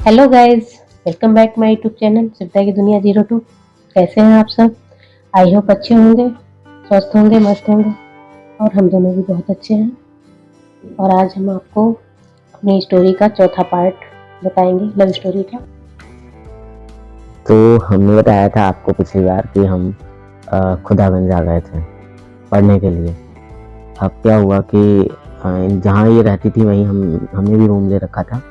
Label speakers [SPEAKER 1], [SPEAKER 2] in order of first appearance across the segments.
[SPEAKER 1] Hello guys, welcome back my YouTube channel सिद्धा की दुनिया 02। कैसे हैं आप सब? आई होप अच्छे होंगे, स्वस्थ होंगे, मस्त होंगे। और हम दोनों भी बहुत अच्छे हैं। और आज हम आपको अपनी स्टोरी का चौथा पार्ट बताएंगे, लव स्टोरी का।
[SPEAKER 2] तो हमने बताया था आपको पिछली बार कि हम खुदागंज आ गए थे पढ़ने के लिए। अब क्या हुआ कि जहाँ ये रहती थी वहीं हमने भी रूम ले रखा था,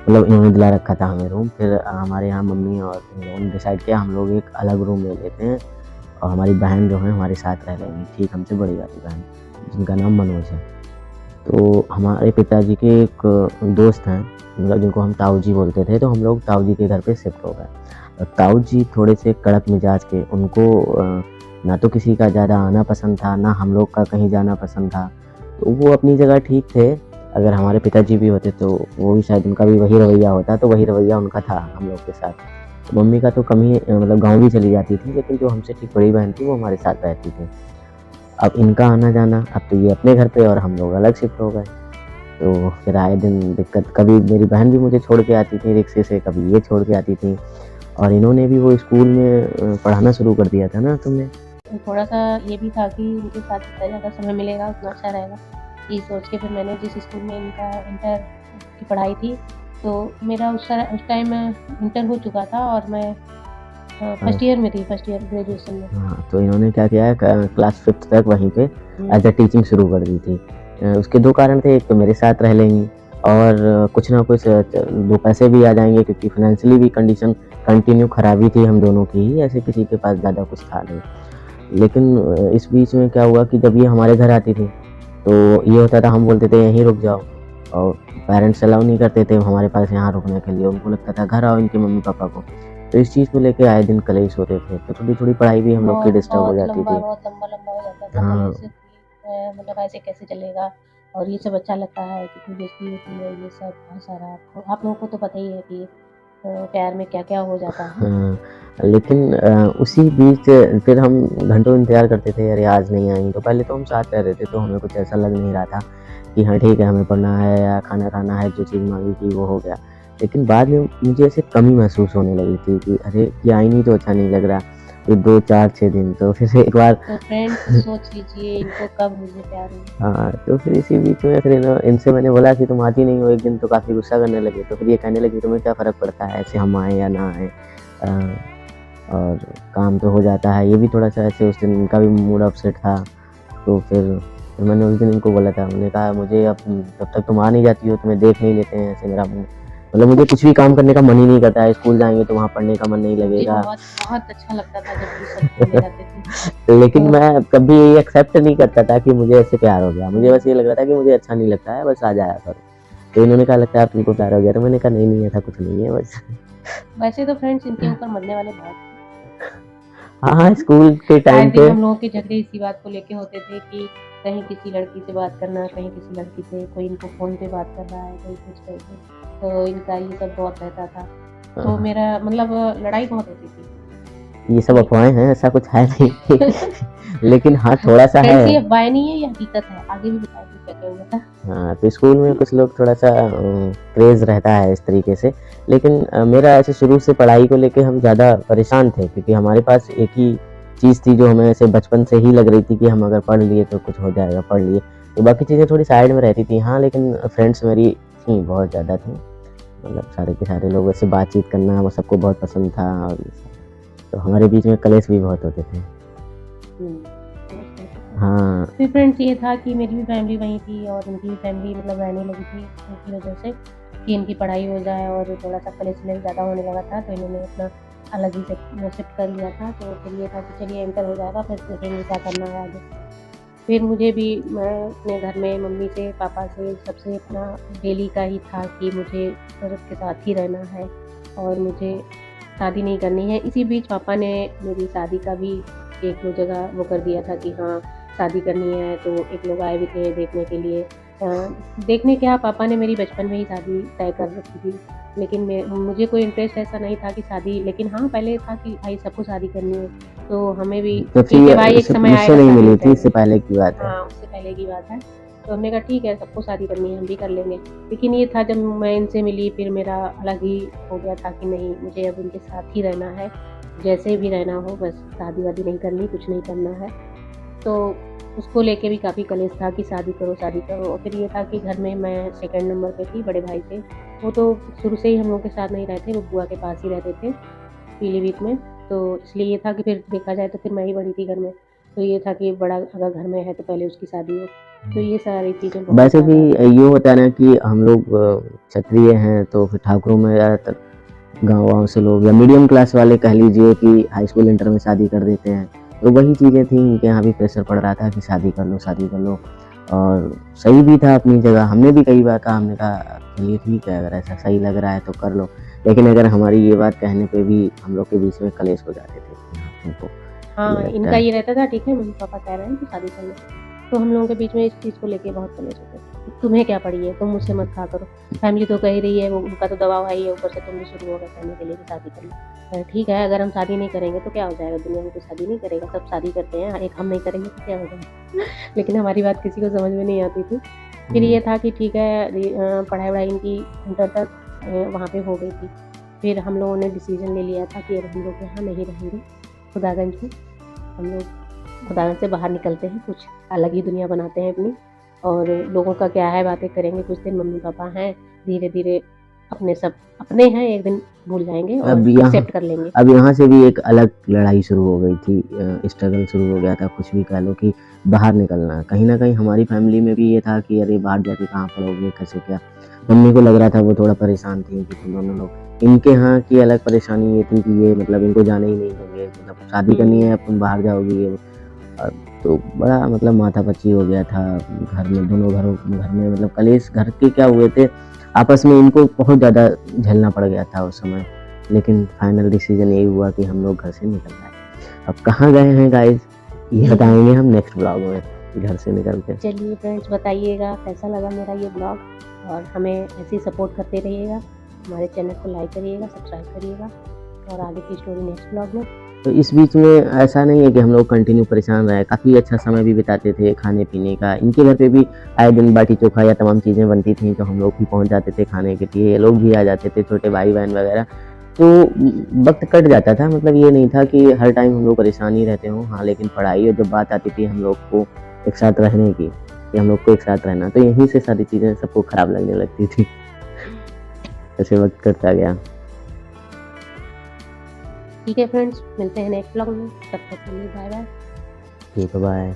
[SPEAKER 2] मतलब इन्होंने दिला रखा था हमें रूम। फिर हमारे यहाँ मम्मी और इन लोगों ने डिसाइड किया हम लोग एक अलग रूम ले लेते हैं और हमारी बहन जो है हमारे साथ रह लेंगी, ठीक हमसे बड़ी वाली बहन जिनका नाम मनोज है। तो हमारे पिताजी के एक दोस्त हैं, मतलब जिनको हम ताऊ जी बोलते थे, तो हम लोग ताऊ जी के घर पे शिफ्ट हो गए। ताऊ जी थोड़े से कड़क मिजाज के, उनको ना तो किसी का ज़्यादा आना पसंद था, ना हम लोग का कहीं जाना पसंद था। तो वो अपनी जगह ठीक थे। अगर हमारे पिताजी भी होते तो वो भी शायद उनका भी वही रवैया होता, तो वही रवैया उनका था हम लोग के साथ। तो मम्मी का तो कम ही मतलब गाँव भी चली जाती थी, लेकिन जो हमसे ठीक बड़ी बहन थी वो हमारे साथ रहती थी। अब इनका आना जाना, अब तो ये अपने घर पे और हम लोग अलग शिफ्ट हो गए। तो फिर आए दिन दिक्कत, कभी मेरी बहन भी मुझे छोड़ के आती थी रिक्शे से, कभी ये छोड़ के आती थी। और इन्होंने भी वो स्कूल में पढ़ाना शुरू कर दिया था ना तुमने।
[SPEAKER 1] थोड़ा सा ये भी था कि उनके साथ जितना ज़्यादा समय मिलेगा उतना अच्छा रहेगा, ये सोच के फिर मैंने जिस स्कूल में इनका इंटर की पढ़ाई थी, तो मेरा उस टाइम इंटर हो चुका था और मैं फर्स्ट ईयर में थी, फर्स्ट ईयर ग्रेजुएशन में।
[SPEAKER 2] हाँ, तो इन्होंने क्या किया है, क्लास 5th तक वहीं पे एज अ टीचिंग शुरू कर दी थी। उसके दो कारण थे, एक तो मेरे साथ रह लेंगी और कुछ ना कुछ दो पैसे भी आ जाएंगे, क्योंकि फाइनेंशियली भी कंडीशन कंटिन्यू खराबी थी हम दोनों की ही, ऐसे किसी के पास ज़्यादा कुछ था नहीं। लेकिन इस बीच में क्या हुआ कि जब ये हमारे घर आती थी तो ये होता था, हम बोलते थे यहीं रुक जाओ, और पेरेंट्स अलाउ नहीं करते थे हमारे पास यहाँ रुकने के लिए, उनको लगता था घर आओ इनके मम्मी पापा को। तो इस चीज़ को लेके आए दिन कलेश होते थे, तो थोड़ी थोड़ी पढ़ाई भी हम लोग की डिस्टर्ब हो जाती थी।
[SPEAKER 1] बहुत लंबा हो जाता था
[SPEAKER 2] हाँ,
[SPEAKER 1] कलेश कि मतलब ऐसे कैसे चलेगा, और ये सब अच्छा लगता है, कितनी बेइज्जती होती है, ये सब बहुत सारा आप लोगों को तो पता ही है कि प्यार में क्या-क्या हो जाता है।
[SPEAKER 2] हाँ, लेकिन उसी बीच फिर हम घंटों इंतज़ार करते थे, अरे आज नहीं आई। तो पहले तो हम साथ रह रहे थे, तो हमें कुछ ऐसा लग नहीं रहा था कि हाँ ठीक है, हमें पढ़ना है या खाना खाना है, जो चीज़ माँगी थी वो हो गया। लेकिन बाद में मुझे ऐसे कमी महसूस होने लगी थी कि अरे ये आई नहीं तो अच्छा नहीं लग रहा। फिर 2, 4, 6 दिन तो फिर एक बार
[SPEAKER 1] तो फ्रेंड्स सोच लीजिए इनको कब मुझे प्यार हुआ।
[SPEAKER 2] हाँ, तो फिर इसी बीच में फिर इनसे मैंने बोला कि तुम आती नहीं हो, एक दिन तो काफ़ी गुस्सा करने लगे। तो फिर ये कहने लगी तुम्हें क्या फ़र्क पड़ता है ऐसे हम आएँ या ना आएँ, और काम तो हो जाता है। ये भी थोड़ा-सा ऐसे उस दिन इनका भी मूड अपसेट था। तो फिर मैंने उस दिन इनको बोला था, मैंने कहा मुझे अब जब तक तुम आ नहीं जाती हो तुम्हें देख नहीं लेते हैं, ऐसे मेरा मुँह, मतलब मुझे कुछ भी काम करने का मन ही नहीं करता है। स्कूल जाएँगे तो वहाँ पढ़ने का मन नहीं लगेगा।
[SPEAKER 1] बहुत बहुत अच्छा लगता था जब ये सब बोले जाते थे।
[SPEAKER 2] लेकिन मैं कभी ये एक्सेप्ट नहीं करता था कि मुझे ऐसे प्यार हो गया। मुझे बस ये लग रहा था कि मुझे अच्छा नहीं लगता है, बस आ जाया करो। तो इन्होंने कहा लगता है अब तुमको प्यार हो गया, तो मैंने कहा नहीं, नहीं ऐसा कुछ नहीं है बस।
[SPEAKER 1] वैसे तो फ्रेंड्स इनके ऊपर मरने वाले बहुत
[SPEAKER 2] हाँ, हाँ, स्कूल के
[SPEAKER 1] आए
[SPEAKER 2] टाइम
[SPEAKER 1] दिन
[SPEAKER 2] पे
[SPEAKER 1] हम लोगों के झगड़े इसी बात को लेके होते थे कि कहीं किसी लड़की से बात करना, कहीं किसी लड़की से, कोई इनको फ़ोन पे बात कर रहा है, कोई कुछ करके, तो इनका ये सब बहुत रहता था। तो मेरा मतलब लड़ाई बहुत होती थी।
[SPEAKER 2] ये सब अफ़वाहें हैं, ऐसा कुछ है नहीं। लेकिन हाँ, थोड़ा-सा है।
[SPEAKER 1] फ्रेंड्स ये अफ़वाहें नहीं है, ये हकीकत है। आगे भी बताऊँगी क्या-क्या हुआ था।
[SPEAKER 2] हाँ, तो स्कूल में कुछ लोग थोड़ा-सा क्रेज़ रहता है इस तरीके से। लेकिन मेरा ऐसे शुरू से पढ़ाई को लेके हम ज़्यादा परेशान थे, क्योंकि हमारे पास एक ही चीज़ थी जो हमें ऐसे बचपन से ही लग रही थी कि हम अगर पढ़ लिए तो कुछ हो जाएगा, पढ़ लिए। तो बाकी चीज़ें थोड़ी साइड में रहती थी। हाँ, लेकिन फ्रेंड्स मेरी थी, बहुत ज़्यादा थी। मतलब सारे के सारे लोगों से बातचीत करना वो सबको बहुत पसंद था, और तो हमारे बीच में कलेश भी बहुत होते थे। हाँ।
[SPEAKER 1] फिर फ्रेंड्स ये था कि मेरी भी फैमिली वहीं थी और उनकी भी फैमिली मतलब रहने लगी थी, उनकी वजह से कि इनकी पढ़ाई हो जाए, और थोड़ा-सा कलेश ज़्यादा होने लगा था, तो इन्होंने अपना अलग ही शिफ्ट कर लिया था। तो फिर ये था कि चलिए इंटर हो जाएगा, फिर देखेंगे क्या करना है आगे। फिर मुझे भी, मैं अपने घर में मम्मी से, पापा से, सबसे अपना डेली का ही था कि मुझे औरत के साथ ही रहना है और मुझे शादी नहीं करनी है। इसी बीच पापा ने मेरी शादी का भी 1-2 जगह वो कर दिया था कि हाँ, शादी करनी है, तो एक लोग आए भी थे देखने के लिए। देखने क्या, पापा ने मेरी बचपन में ही शादी तय कर रखी थी, लेकिन मुझे कोई इंटरेस्ट ऐसा नहीं था कि शादी, लेकिन हाँ, पहले था कि भाई सबको शादी करनी है, तो हमें भी
[SPEAKER 2] तो
[SPEAKER 1] ठीक है भाई, एक समय
[SPEAKER 2] मुझसे
[SPEAKER 1] आएगा
[SPEAKER 2] नहीं
[SPEAKER 1] शादी
[SPEAKER 2] मिली
[SPEAKER 1] हो
[SPEAKER 2] थी, इससे
[SPEAKER 1] जाएगी।
[SPEAKER 2] पहले की बात है।
[SPEAKER 1] हाँ, उससे पहले की बात है। तो हमने कहा ठीक है, सबको शादी करनी है, हम भी कर लेंगे। लेकिन ये था, जब मैं इनसे मिली फिर मेरा अलग ही हो गया था कि नहीं, मुझे अब इनके साथ ही रहना है, जैसे भी रहना हो, बस शादी-वादी नहीं करनी, कुछ नहीं करना है। तो उसको लेके भी काफ़ी कलेश था कि शादी करो, शादी करो। और फिर ये था कि घर में मैं सेकंड नंबर पे थी, बड़े भाई थे, वो तो शुरू से ही हम लोग के साथ नहीं रहते, वो बुआ के पास ही रहते थे पीलीभीत में। तो इसलिए ये था कि फिर देखा जाए तो फिर मैं ही बड़ी थी घर में, तो ये था कि बड़ा अगर घर में है तो पहले उसकी शादी हो। तो ये सारी चीज़ें बहुत
[SPEAKER 2] वैसे भी
[SPEAKER 1] ज़्यादा
[SPEAKER 2] ये होता है ना कि हम लोग क्षत्रिय हैं, तो फिर ठाकुरों में ज़्यादातर गाँव से लोग या मीडियम क्लास वाले कह लीजिए कि हाई स्कूल इंटर में शादी कर देते हैं। तो वही चीज़ें थी, उनके यहाँ भी प्रेशर पड़ रहा था कि शादी कर लो, शादी कर लो। और सही भी था अपनी जगह, हमने भी कई बार कहा, हमने कहा चलिए ठीक है, अगर ऐसा सही लग रहा है तो कर लो। लेकिन अगर हमारी ये बात कहने पे भी हम लोग के बीच में कलेश हो जाते थे कि हाँ, तुमको
[SPEAKER 1] हाँ,
[SPEAKER 2] ये लगता
[SPEAKER 1] इनका
[SPEAKER 2] है।
[SPEAKER 1] ये रहता था ठीक है, मम्मी-पापा कह रहे हैं तो शादी कर लो। तो हम लोगों के बीच में इस चीज़ को लेके बहुत कलेश होते थे। तुम्हें क्या पड़ी है, तुम मुझसे मत कहा करो। फैमिली तो कह ही रही है, वो उनका तो दबाव है ही है, ऊपर से तुम भी शुरू हो गए कहने के लिए कि शादी कर लो। ठीक है, अगर हम शादी नहीं करेंगे तो क्या हो जाएगा, दुनिया में कोई शादी नहीं करेगा, सब शादी करते हैं, एक हम नहीं करेंगे तो क्या हो जाएगा। लेकिन हमारी बात किसी को समझ में नहीं आती थी। फिर ये था कि ठीक है, पढ़ाई-वढ़ाई इनकी इंटर तक वहाँ पे हो गई थी। फिर हम लोगों ने डिसीज़न ले लिया था कि अब हम लोग यहाँ नहीं रहेंगे, खुदागंज में। हम लोग खुदागंज से बाहर निकलते हैं, कुछ अलग ही दुनिया बनाते हैं अपनी, और लोगों का क्या है, बातें करेंगे। कुछ दिन मम्मी-पापा हैं, धीरे-धीरे अपने सब अपने हैं, एक दिन भूल जाएँगे और
[SPEAKER 2] अब यहाँ
[SPEAKER 1] एक्सेप्ट कर लेंगे।
[SPEAKER 2] अब यहाँ से भी एक अलग लड़ाई शुरू हो गई थी, स्ट्रगल शुरू हो गया था, कुछ भी कह लो कि बाहर निकलना। कहीं न कहीं हमारी फैमिली में भी ये था कि अरे बाहर जाके कहाँ पढ़ोगे, कैसे क्या? मम्मी को लग रहा था, वो थोड़ा परेशान थी कि तुम दोनों लोग, इनके यहाँ की अलग परेशानी ये थी कि ये मतलब इनको जाने ही नहीं देंगे, मतलब शादी करनी है, अब तुम बाहर जाओगी ये। अ, तो बड़ा मतलब माथापच्ची हो गया था घर में, दोनों घर में मतलब कलेश घर के क्या हुए थे आपस में, इनको बहुत ज़्यादा झेलना पड़ गया था उस समय। लेकिन फाइनल डिसीजन यही हुआ कि हम लोग घर से निकल आए। अब कहाँ गए हैं गाइस, ये बताएंगे हम नेक्स्ट ब्लॉग में, घर से निकल के।
[SPEAKER 1] चलिए फ्रेंड्स, बताइएगा कैसा लगा मेरा ये ब्लॉग, और हमें ऐसे ही सपोर्ट करते रहिएगा। हमारे चैनल को लाइक करिएगा, सब्सक्राइब करिएगा, और आगे की स्टोरी नेक्स्ट ब्लॉग में।
[SPEAKER 2] तो इस बीच में ऐसा नहीं है कि हम लोग कंटिन्यू परेशान रहे, काफ़ी अच्छा समय भी बिताते थे खाने पीने का। इनके घर पे भी आए दिन बाटी चोखा या तमाम चीज़ें बनती थी, तो हम लोग भी पहुंच जाते थे खाने के लिए, ये लोग भी आ जाते थे, छोटे भाई बहन वगैरह। तो वक्त कट जाता था, मतलब ये नहीं था कि हर टाइम हम लोग परेशान ही रहते हों। हाँ, लेकिन पढ़ाई और जब बात आती थी हम लोग को एक साथ रहने की, कि हम लोग को एक साथ रहना, तो यहीं से सारी चीज़ें सबको ख़राब लगने लगती थी। ऐसे वक्त कटता गया।
[SPEAKER 1] ठीक है फ्रेंड्स, मिलते हैं नेक्स्ट ब्लॉग में, तब तक के लिए बाय बाय।
[SPEAKER 2] ठीक है, बाय।